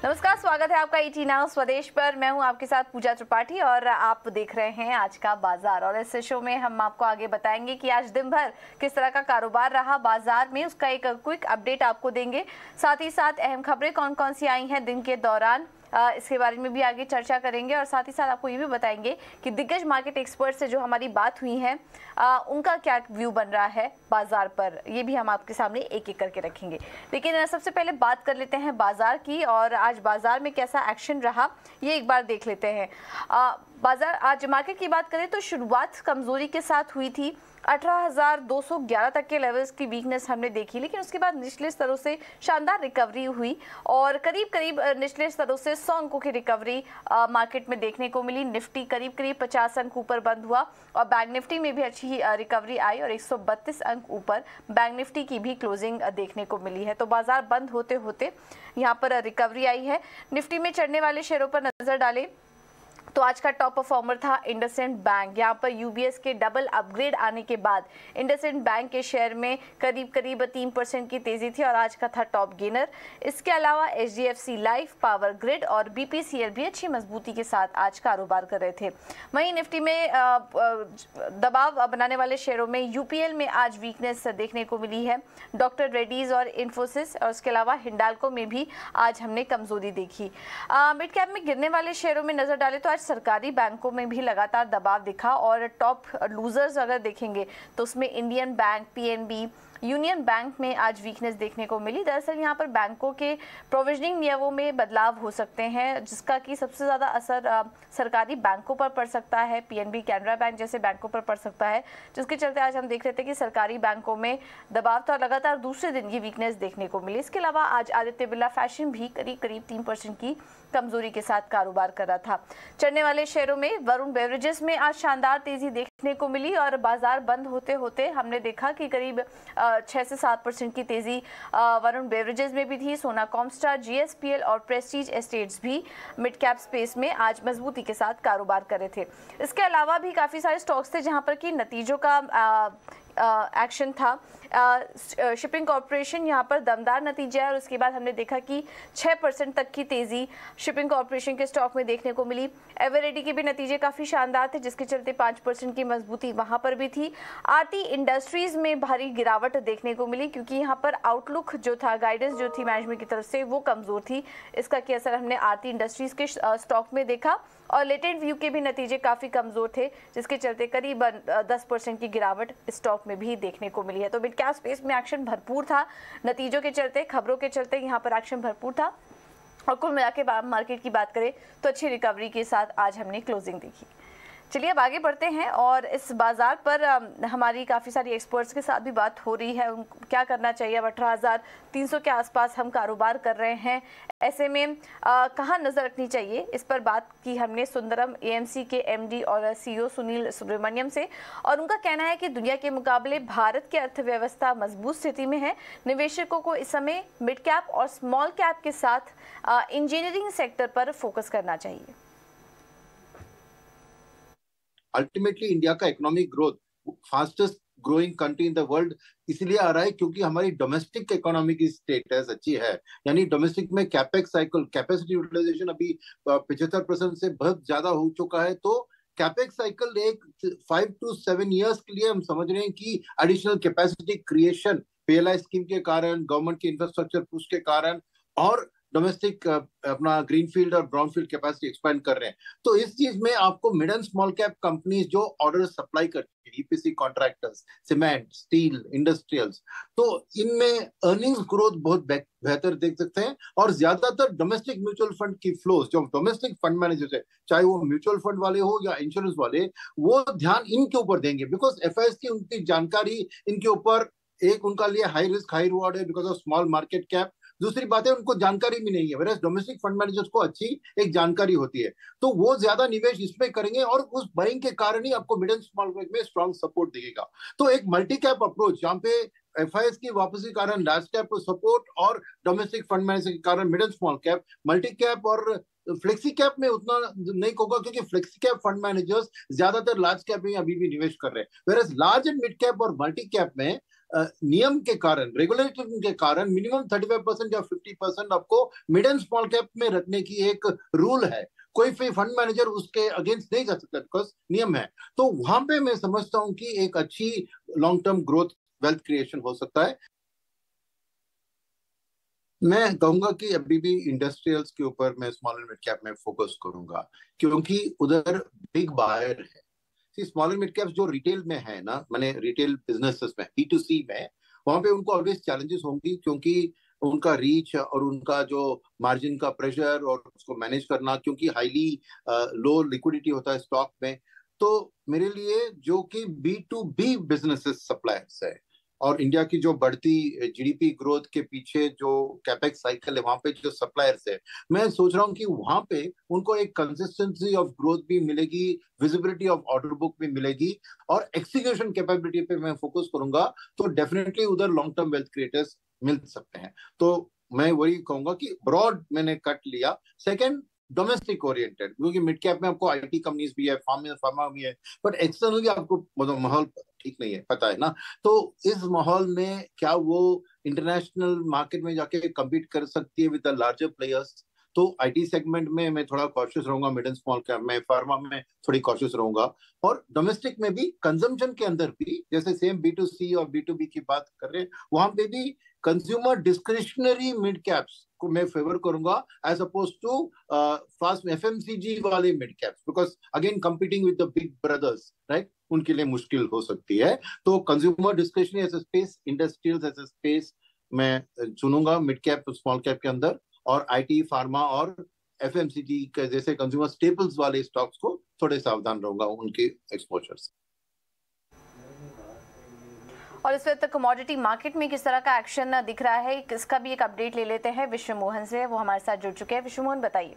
नमस्कार, स्वागत है आपका ET नाउ स्वदेश पर। मैं हूं आपके साथ पूजा त्रिपाठी और आप देख रहे हैं आज का बाजार। और इस शो में हम आपको आगे बताएंगे कि आज दिन भर किस तरह का कारोबार रहा बाजार में, उसका एक क्विक अपडेट आपको देंगे। साथ ही साथ अहम खबरें कौन कौन सी आई हैं दिन के दौरान, इसके बारे में भी आगे चर्चा करेंगे। और साथ ही साथ आपको ये भी बताएंगे कि दिग्गज मार्केट एक्सपर्ट से जो हमारी बात हुई है उनका क्या व्यू बन रहा है बाजार पर, ये भी हम आपके सामने एक एक करके रखेंगे। लेकिन सबसे पहले बात कर लेते हैं बाजार की, और आज बाजार में कैसा एक्शन रहा ये एक बार देख लेते हैं। बाजार आज मार्केट की बात करें तो शुरुआत कमजोरी के साथ हुई थी। 18,211 तक के लेवल्स की वीकनेस हमने देखी, लेकिन उसके बाद निचले स्तरों से शानदार रिकवरी हुई और करीब करीब निचले स्तरों से 100 अंकों की रिकवरी मार्केट में देखने को मिली। निफ्टी करीब करीब 50 अंक ऊपर बंद हुआ और बैंक निफ्टी में भी अच्छी रिकवरी आई और 132 अंक ऊपर बैंक निफ्टी की भी क्लोजिंग देखने को मिली है। तो बाजार बंद होते होते यहाँ पर रिकवरी आई है। निफ्टी में चढ़ने वाले शेयरों पर नजर डालें तो आज का टॉप परफॉर्मर था इंडसइंड बैंक। यहाँ पर यूबीएस के डबल अपग्रेड आने के बाद इंडसइंड बैंक के शेयर में करीब करीब 3% की तेजी थी और आज का था टॉप गेनर। इसके अलावा एचडीएफसी लाइफ, पावर ग्रिड और बीपीसीएल भी अच्छी मजबूती के साथ आज कारोबार कर रहे थे। वहीं निफ्टी में दबाव बनाने वाले शेयरों में यूपीएल में आज वीकनेस देखने को मिली है। डॉक्टर रेड्डीज और इन्फोसिस और उसके अलावा हिंडाल्को में भी आज हमने कमजोरी देखी। मिड कैप में गिरने वाले शेयरों में नजर डाले तो आज सरकारी बैंकों में भी लगातार दबाव दिखा और टॉप लूजर्स अगर देखेंगे तो उसमें Indian bank, PNB, union bank में आज वीकनेस देखने को मिली। दरअसल यहाँ पर बैंकों के प्रोविजनिंग नियमों में बदलाव हो सकते हैं, जिसका कि सबसे ज़्यादा असर सरकारी बैंकों पर पड़ सकता है। पीएनबी, कैनरा बैंक जैसे बैंकों पर पड़ सकता है, जिसके चलते आज हम देख रहे थे कि सरकारी बैंकों में दबाव था। लगातार दूसरे दिन ये वीकनेस देखने को मिली। इसके अलावा आज आदित्य बिरला फैशन भी करीब करीब 3% की कमजोरी के साथ कारोबार कर रहा था। चढ़ने वाले शेयरों में वरुण बेवरेजेस में आज शानदार तेजी देखने को मिली और बाजार बंद होते होते हमने देखा कि करीब 6 से 7% की तेजी वरुण बेवरेजेस में भी थी। सोना कॉमस्टार, जीएसपीएल और प्रेस्टीज एस्टेट्स भी मिड कैप स्पेस में आज मजबूती के साथ कारोबार कर रहे थे। इसके अलावा भी काफ़ी सारे स्टॉक्स थे जहां पर कि नतीजों का एक्शन था। शिपिंग कॉर्पोरेशन यहाँ पर दमदार नतीजा है और उसके बाद हमने देखा कि 6% तक की तेजी शिपिंग कॉर्पोरेशन के स्टॉक में देखने को मिली। एवरेडी के भी नतीजे काफ़ी शानदार थे, जिसके चलते 5% की मजबूती वहाँ पर भी थी। आरती इंडस्ट्रीज में भारी गिरावट देखने को मिली क्योंकि यहाँ पर आउटलुक जो था, गाइडेंस जो थी मैनेजमेंट की तरफ से, वो कमज़ोर थी। इसका क्या असर हमने आरती इंडस्ट्रीज के स्टॉक में देखा और लेटेंट व्यू के भी नतीजे काफ़ी कमज़ोर थे, जिसके चलते करीब 10% की गिरावट स्टॉक में भी देखने को मिली है। तो मिड कैप स्पेस में एक्शन भरपूर था, नतीजों के चलते, खबरों के चलते यहाँ पर एक्शन भरपूर था। और कुल मिला के मार्केट की बात करें तो अच्छी रिकवरी के साथ आज हमने क्लोजिंग देखी। चलिए अब आगे बढ़ते हैं और इस बाजार पर हमारी काफ़ी सारी एक्सपर्ट्स के साथ भी बात हो रही है, क्या करना चाहिए। अब 18,300 के आसपास हम कारोबार कर रहे हैं, ऐसे में कहाँ नज़र रखनी चाहिए, इस पर बात की हमने सुंदरम एएमसी के एमडी और सीईओ सुनील सुब्रमण्यम से। और उनका कहना है कि दुनिया के मुकाबले भारत की अर्थव्यवस्था मजबूत स्थिति में है। निवेशकों को इस समय मिड कैप और स्मॉल कैप के साथ इंजीनियरिंग सेक्टर पर फोकस करना चाहिए। अल्टीमेटली इंडिया का economic growth fastest growing country in the world इसलिए आ रहा है क्योंकि हमारी डोमेस्टिक इकोनॉमी की स्टेटस अच्छी है। यानी डोमेस्टिक में कैपेक्स साइकिल, कैपेसिटी यूटिलाइजेशन अभी 75% से बहुत ज्यादा हो चुका है। तो कैपेक्स साइकिल एक 5 to 7 ईयर्स के लिए हम समझ रहे हैं कि additional capacity creation PLI scheme के कारण, गवर्नमेंट के इंफ्रास्ट्रक्चर पुश के कारण और डोमेस्टिक अपना ग्रीनफील्ड और ब्राउनफील्ड कैपेसिटी एक्सपेंड कर रहे हैं। तो इस चीज में आपको mid and small cap companies जो ऑर्डर सप्लाई करती है, EPC contractors, cement, steel, industrials, तो इनमें अर्निंग्स ग्रोथ बहुत बेहतर देख सकते हैं। और ज्यादातर डोमेस्टिक म्यूचुअल फंड की फ्लोज, जो डोमेस्टिक फंड मैनेजर्स है, चाहे वो म्यूचुअल फंड वाले हो या इंश्योरेंस वाले, वो ध्यान इनके ऊपर देंगे बिकॉज एफआईएस की उनकी जानकारी इनके ऊपर, एक उनका लिए हाई रिस्क हाई रिवॉर्ड है because of small market cap. दूसरी बात है उनको जानकारी भी नहीं है, वेराज डोमेस्टिक फंड मैनेजर्स को अच्छी एक जानकारी होती है, तो वो ज्यादा निवेश इसमें करेंगे और उस बाइंग के कारण ही आपको मिड एंड स्मॉल कैप में स्ट्रॉन्ग सपोर्ट दिखेगा। तो एक मल्टी कैप अप्रोच जहाँ पे एफआईएस की वापसी के कारण लार्ज कैप को सपोर्ट और डोमेस्टिक फंड मैनेजर के कारण mid and small cap, multi cap और फ्लेक्सी कैप में उतना नहीं होगा क्योंकि फ्लेक्सी कैप फंड मैनेजर्स ज्यादातर लार्ज कैप में अभी भी निवेश कर रहे हैं, वेराज लार्ज एंड मिड कैप और मल्टी कैप में नियम के कारण, रेगुलेशन के कारण मिनिमम 35% या 50% आपको मिड एंड स्मॉल कैप में रखने की एक रूल है। कोई फंड मैनेजर उसके अगेंस्ट नहीं जा सकता, बिकॉज नियम है। तो वहां पे मैं समझता हूँ कि एक अच्छी long term growth wealth creation हो सकता है। मैं कहूंगा कि अभी भी इंडस्ट्रियल्स के ऊपर मैं स्मॉल एंड मिड कैप में फोकस करूंगा, क्योंकि उधर बिग बायर है। स्मॉल एंड मिड कैप्स जो रिटेल में है ना, मैंने रिटेल बिजनेसेस में B2C में, वहां पे उनको ऑलवेज चैलेंजेस होंगी, क्योंकि उनका रीच और उनका जो मार्जिन का प्रेशर और उसको मैनेज करना, क्योंकि हाईली लो लिक्विडिटी होता है स्टॉक में। तो मेरे लिए जो कि B2B बिजनेसेस सप्लायर्स है, और इंडिया की जो बढ़ती GDP ग्रोथ के पीछे जो कैपेक्स साइकिल है, वहां पे जो सप्लायर्स है, मैं सोच रहा हूँ कि वहां पे उनको एक कंसिस्टेंसी ऑफ ग्रोथ भी मिलेगी, विजिबिलिटी ऑफ ऑर्डर बुक भी मिलेगी, और एक्सिक्यूशन कैपेबिलिटी पे मैं फोकस करूंगा। तो डेफिनेटली उधर लॉन्ग टर्म वेल्थ क्रिएटर्स मिल सकते हैं। तो मैं वही कहूंगा कि ब्रॉड मैंने कट लिया। सेकेंड, डोमेस्टिक ओरिएंटेड, क्योंकि मिड कैप में आपको IT कंपनीज भी है, फार्मा भी है, बट एक्सटर्नली आपको मतलब माहौल ठीक नहीं है, पता है ना। तो इस माहौल में क्या वो इंटरनेशनल मार्केट में जाके कम्पीट कर सकती है विद द लार्जर प्लेयर्स? तो IT सेगमेंट में मैं थोड़ा कॉशियस रहूंगा, मिड एंड स्मॉल कैप में, फार्मा में थोड़ी कॉशियस रहूंगा, और डोमेस्टिक में भी कंजम्पशन के अंदर भी, जैसे सेम B2C और B2B की बात कर रहे हैं, वहां पे भी कंज्यूमर डिस्क्रिशनरी मिड कैप्स को मैं फेवर करूंगा as oppose to fast FMCG वाले mid caps, because again competing with the big brothers, right, उनके लिए मुश्किल हो सकती है। तो consumer discretionary as a space, industrials as a space मैं चुनूंगा मिड कैप स्मॉल कैप के अंदर, और IT, फार्मा और FMCG के जैसे कंज्यूमर स्टेपल्स वाले स्टॉक्स को थोड़े सावधान रहूंगा उनके एक्सपोजर से। और इस वक्त कमोडिटी मार्केट में किस तरह का एक्शन दिख रहा है, इसका भी एक अपडेट ले लेते हैं विश्व मोहन से, वो हमारे साथ जुड़ चुके हैं। विश्व मोहन, बताइए।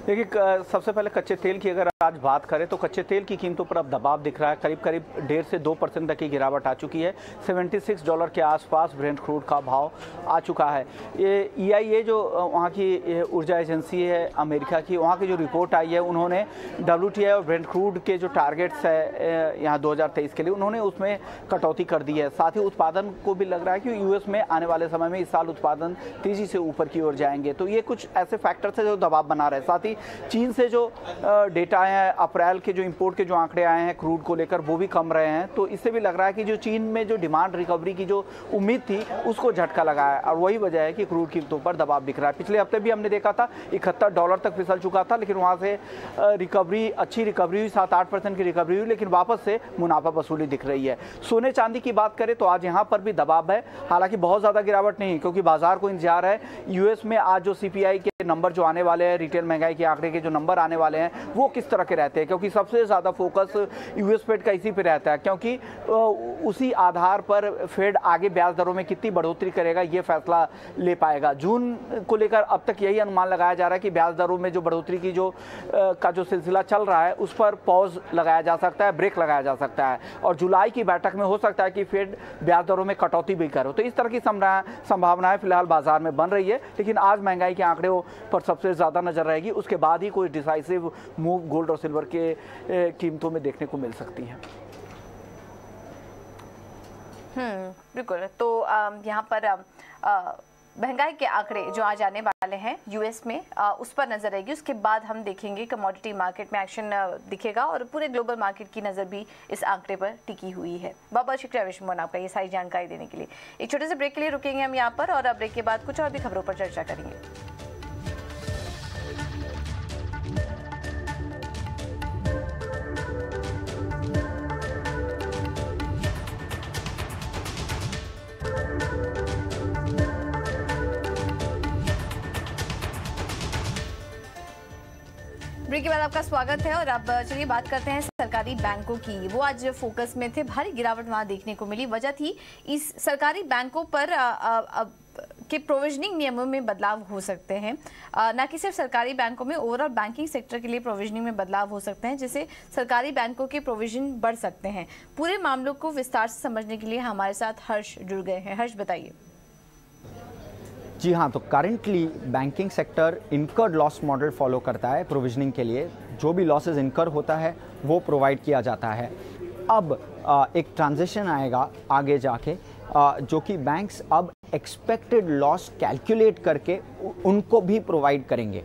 देखिए, सबसे पहले कच्चे तेल की अगर आज बात करें तो कच्चे तेल की कीमतों पर अब दबाव दिख रहा है। करीब करीब 1.5 से 2% तक की गिरावट आ चुकी है। $76 के आसपास ब्रेंट क्रूड का भाव आ चुका है। ये EIA जो वहाँ की ऊर्जा एजेंसी है अमेरिका की, वहाँ की जो रिपोर्ट आई है, उन्होंने WTI और ब्रेंट क्रूड के जो टारगेट्स है यहाँ 2023 के लिए, उन्होंने उसमें कटौती कर दी है। साथ ही उत्पादन को भी लग रहा है कि US में आने वाले समय में इस साल उत्पादन तेज़ी से ऊपर की ओर जाएंगे। तो ये कुछ ऐसे फैक्टर्स है जो दबाव बना रहे हैं। साथ ही चीन से जो डेटा आए हैं, अप्रैल के जो इंपोर्ट के जो आंकड़े आए हैं क्रूड को लेकर, वो भी कम रहे हैं। तो इससे भी लग रहा है कि जो चीन में जो डिमांड रिकवरी की जो उम्मीद थी, उसको झटका लगा है, और वही वजह है कि क्रूड कीमतों पर दबाव दिख रहा है। पिछले हफ्ते भी हमने देखा था $71 तक फिसल चुका था, लेकिन वहाँ से रिकवरी, अच्छी रिकवरी हुई, 7-8% की रिकवरी हुई, लेकिन वापस से मुनाफा वसूली दिख रही है। सोने चांदी की बात करें तो आज यहाँ पर भी दबाव है, हालांकि बहुत ज़्यादा गिरावट नहीं, क्योंकि बाजार को इंतजार है US में आज जो CPI के नंबर जो आने वाले हैं, रिटेल महंगाई के आंकड़े के जो नंबर आने वाले हैं, वो किस तरह के रहते हैं, क्योंकि सबसे ज़्यादा फोकस US फेड का इसी पे रहता है, क्योंकि उसी आधार पर फेड आगे ब्याज दरों में कितनी बढ़ोतरी करेगा ये फैसला ले पाएगा। जून को लेकर अब तक यही अनुमान लगाया जा रहा है कि ब्याज दरों में जो बढ़ोतरी की जो सिलसिला चल रहा है, उस पर पॉज लगाया जा सकता है, ब्रेक लगाया जा सकता है, और जुलाई की बैठक में हो सकता है कि फेड ब्याज दरों में कटौती भी करे। तो इस तरह की संभावनाएं फिलहाल बाजार में बन रही है, लेकिन आज महंगाई के आंकड़े पर सबसे ज़्यादा नजर रहेगी, उसके बाद ही कोई डिसाइसिव मूव गोल्ड और सिल्वर के कीमतों में देखने को मिल सकती है। बिल्कुल। तो यहाँ पर महंगाई के आंकड़े जो आज आने वाले हैं US में, उस पर नजर रहेगी। उसके बाद हम देखेंगे कमोडिटी मार्केट में एक्शन दिखेगा, और पूरे ग्लोबल मार्केट की नजर भी इस आंकड़े पर टिकी हुई है। बहुत बहुत शुक्रिया विश्व मोहन आपका ये सारी जानकारी देने के लिए। एक छोटे से ब्रेक के लिए रुकेंगे हम यहाँ पर, और ब्रेक के बाद कुछ और भी खबरों पर चर्चा करेंगे। ब्रेक के बाद आपका स्वागत है, और अब चलिए बात करते हैं सरकारी बैंकों की। वो आज फोकस में थे, भारी गिरावट वहां देखने को मिली। वजह थी इस सरकारी बैंकों पर के प्रोविजनिंग नियमों में बदलाव हो सकते हैं। न कि सिर्फ सरकारी बैंकों में, ओवरऑल बैंकिंग सेक्टर के लिए प्रोविजनिंग में बदलाव हो सकते हैं, जिससे सरकारी बैंकों के प्रोविजन बढ़ सकते हैं। पूरे मामलों को विस्तार से समझने के लिए हमारे साथ हर्ष जुड़ गए हैं। हर्ष, बताइए। जी हाँ, तो currently banking sector incurred loss model follow करता है प्रोविजनिंग के लिए। जो भी लॉसेस इनकर होता है वो प्रोवाइड किया जाता है। अब एक ट्रांजिशन आएगा आगे जाके जो कि बैंक्स अब एक्सपेक्टेड लॉस कैलकुलेट करके उनको भी प्रोवाइड करेंगे।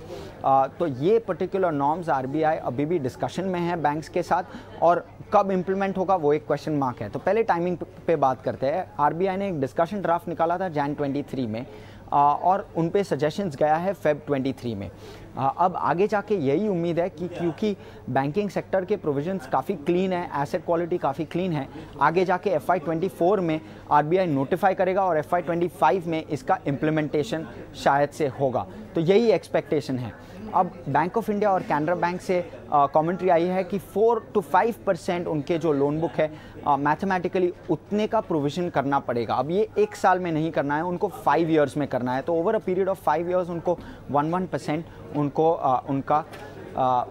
तो ये पर्टिकुलर नॉर्म्स आरबीआई अभी भी डिस्कशन में है बैंक्स के साथ, और कब इम्प्लीमेंट होगा वो एक क्वेश्चन मार्क है। तो पहले टाइमिंग पे बात करते हैं। आरबीआई ने एक डिस्कशन ड्राफ्ट निकाला था जैन 23 में, और उन पे सजेशंस गया है फेब 23 में। अब आगे जाके यही उम्मीद है कि क्योंकि बैंकिंग सेक्टर के प्रोविजंस काफ़ी क्लीन है, एसेट क्वालिटी काफ़ी क्लीन है, आगे जाके FY 24 में आरबीआई नोटिफाई करेगा और FY 25 में इसका इम्प्लीमेंटेशन शायद से होगा। तो यही एक्सपेक्टेशन है। अब बैंक ऑफ इंडिया और कैनरा बैंक से कमेंट्री आई है कि 4 to 5% उनके जो लोन बुक है मैथमेटिकली उतने का प्रोविजन करना पड़ेगा। अब ये 1 साल में नहीं करना है, उनको 5 इयर्स में करना है। तो over a period of 5 years उनको 1% उनको उनका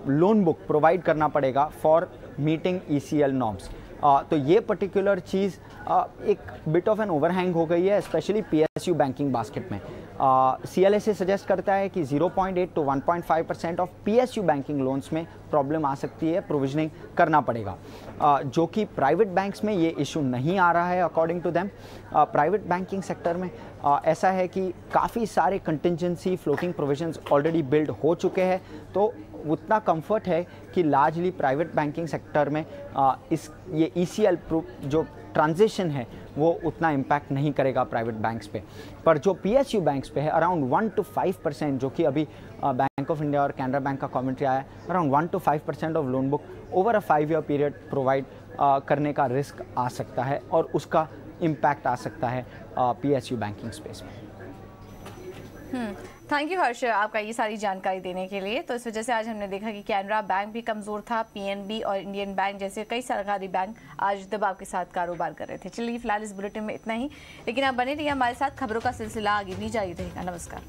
लोन बुक प्रोवाइड करना पड़ेगा फॉर मीटिंग ECL नॉर्म्स। तो ये पर्टिकुलर चीज़ एक बिट ऑफ एन ओवरहैंग हो गई है, स्पेशली PSU बैंकिंग बास्केट में। CLSA सजेस्ट करता है कि 0.8 to 1.5% of PSU banking loans में प्रॉब्लम आ सकती है, प्रोविजनिंग करना पड़ेगा, जो कि प्राइवेट बैंक्स में ये इशू नहीं आ रहा है according to them. Private banking sector में ऐसा है कि काफ़ी सारे contingency floating provisions already build हो चुके हैं, तो उतना कंफर्ट है कि लार्जली प्राइवेट बैंकिंग सेक्टर में ये ECL जो ट्रांजिशन है वो उतना इम्पैक्ट नहीं करेगा प्राइवेट बैंक्स पे। पर जो PSU बैंक्स पे है अराउंड 1 to 5%, जो कि अभी बैंक ऑफ इंडिया और कैनरा बैंक का कमेंट्री आया है, around 1 to 5% of loan book over a 5 year period provide करने का रिस्क आ सकता है, और उसका इम्पैक्ट आ सकता है PSU बैंकिंग स्पेस में। थैंक यू हर्ष आपका ये सारी जानकारी देने के लिए। तो इस वजह से आज हमने देखा कि कैनरा बैंक भी कमज़ोर था, PNB और इंडियन बैंक जैसे कई सरकारी बैंक आज दबाव के साथ कारोबार कर रहे थे। चलिए फिलहाल इस बुलेटिन में इतना ही, लेकिन आप बने रहिए हमारे साथ, खबरों का सिलसिला आगे भी जारी रहेगा। नमस्कार।